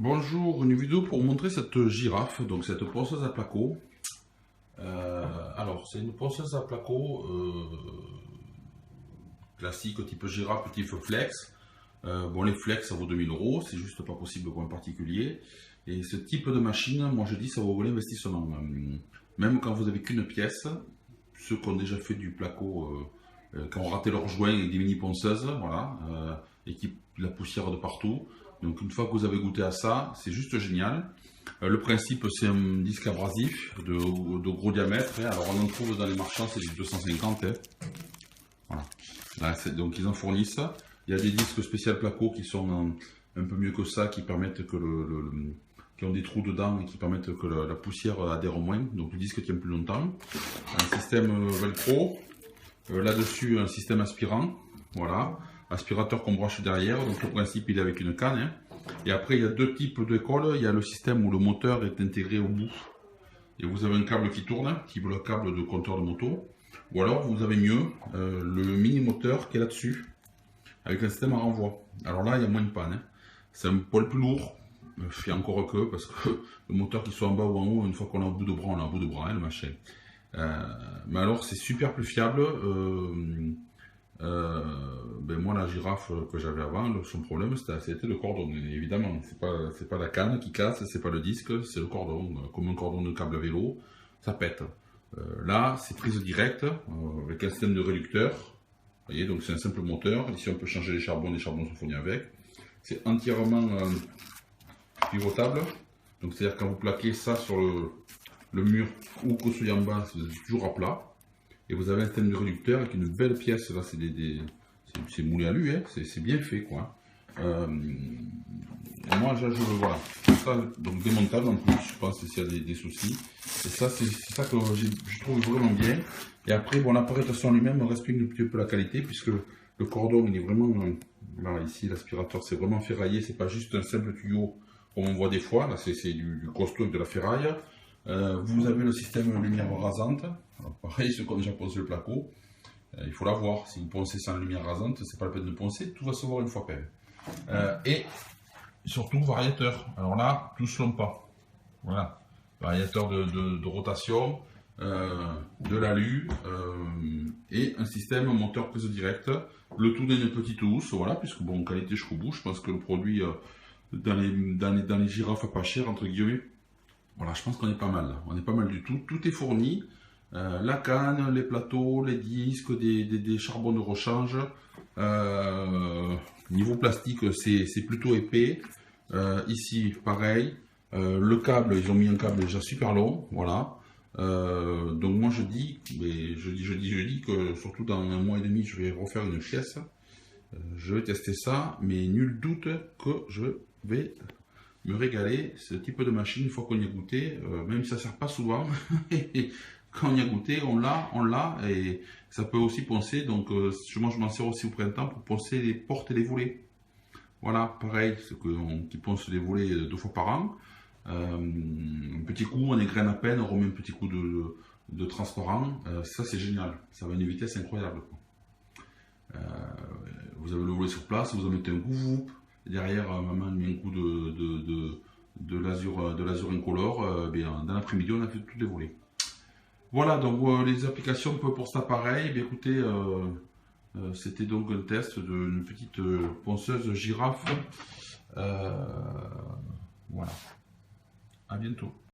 Bonjour, une vidéo pour vous montrer cette girafe, donc cette ponceuse à placo. Alors, c'est une ponceuse à placo classique, type girafe, type flex. Bon, les flex, ça vaut 2000 euros, c'est juste pas possible pour un particulier. Et ce type de machine, moi je dis, ça vaut l'investissement. Même quand vous avez qu'une pièce, ceux qui ont déjà fait du placo, qui ont raté leurs joints avec des mini ponceuses, voilà, et qui la poussière de partout. Donc une fois que vous avez goûté à ça, c'est juste génial. Le principe, c'est un disque abrasif de gros diamètre. Alors on en trouve dans les marchands, c'est du 250. Voilà. Là, donc ils en fournissent. Il y a des disques spécial placo qui sont un peu mieux que ça, qui permettent que qui ont des trous dedans et qui permettent que la poussière adhère moins. Donc le disque tient plus longtemps. Un système velcro. Là-dessus, un système aspirant. Voilà. Aspirateur qu'on branche derrière. Donc le principe, il est avec une canne. Hein. Et après, il y a deux types de colle. Il y a le système où le moteur est intégré au bout. Et vous avez un câble qui tourne, qui est le câble de compteur de moto. Ou alors, vous avez mieux le mini moteur qui est là-dessus, avec un système à renvoi. Alors là, il y a moins de panne. Hein. C'est un poil plus lourd. Fait encore que, parce que le moteur qui soit en bas ou en haut, une fois qu'on est au bout de bras, on est au bout de bras, hein, le machin. Mais alors, c'est super plus fiable. Ben moi, la girafe que j'avais avant, son problème, c'était le cordon, évidemment. C'est pas la canne qui casse, c'est pas le disque, c'est le cordon. Comme un cordon de câble vélo, ça pète. Là, c'est prise directe, avec un système de réducteur. Vous voyez, donc c'est un simple moteur. Ici, on peut changer les charbons sont fournis avec. C'est entièrement pivotable. Donc, c'est-à-dire quand vous plaquez ça sur le mur ou que ce soit en bas, c'est toujours à plat. Et vous avez un système de réducteur avec une belle pièce. Là, c'est moulé à lui, hein. C'est bien fait, quoi. Moi, je voilà. Ça, donc démontable en plus, je pense s'il y a des soucis. Et ça, c'est ça que je trouve vraiment bien. Et après, bon, l'appareil de son lui-même respecte un petit peu la qualité, puisque le cordon, il est vraiment, là, ici, l'aspirateur, c'est vraiment ferraillé. C'est pas juste un simple tuyau, comme on voit des fois. Là, c'est du costaud avec de la ferraille. Vous avez le système lumière rasante. Alors, pareil, ceux qui ont déjà poncé le placo, il faut l'avoir. Si vous poncez sans lumière rasante, c'est pas la peine de poncer, tout va se voir une fois peine. Et surtout variateur. Alors là, tout se l'ont pas. Voilà. Variateur de rotation, de l'alu et un système moteur prise directe. Le tout dans une petite housse, voilà, puisque bon, qualité jusqu'au bout, je pense que le produit dans les girafes pas chères, entre guillemets, voilà, je pense qu'on est pas mal. On est pas mal du tout. Tout est fourni. La canne, les plateaux, les disques, des charbons de rechange. Niveau plastique, c'est plutôt épais. Ici, pareil. Le câble, ils ont mis un câble déjà super long. Voilà. Donc moi je dis que surtout dans un mois et demi, je vais refaire une pièce. Je vais tester ça, mais nul doute que je vais me régaler. Ce type de machine, une fois qu'on y a goûté, même si ça ne sert pas souvent, quand on y a goûté, on l'a, et ça peut aussi poncer. Donc moi je m'en sers aussi au printemps pour poncer les portes et les volets. Voilà, pareil, qui ponce les volets 2 fois par an. Un petit coup, on égrène à peine, on remet un petit coup de transparent. Ça c'est génial, ça va à une vitesse incroyable. Vous avez le volet sur place, vous en mettez un coup, derrière maman met un coup de l'azur incolore, dans l'après-midi on a fait tous les volets. Voilà, donc les applications pour cet appareil, écoutez, c'était donc un test d'une petite ponceuse girafe. Voilà, à bientôt.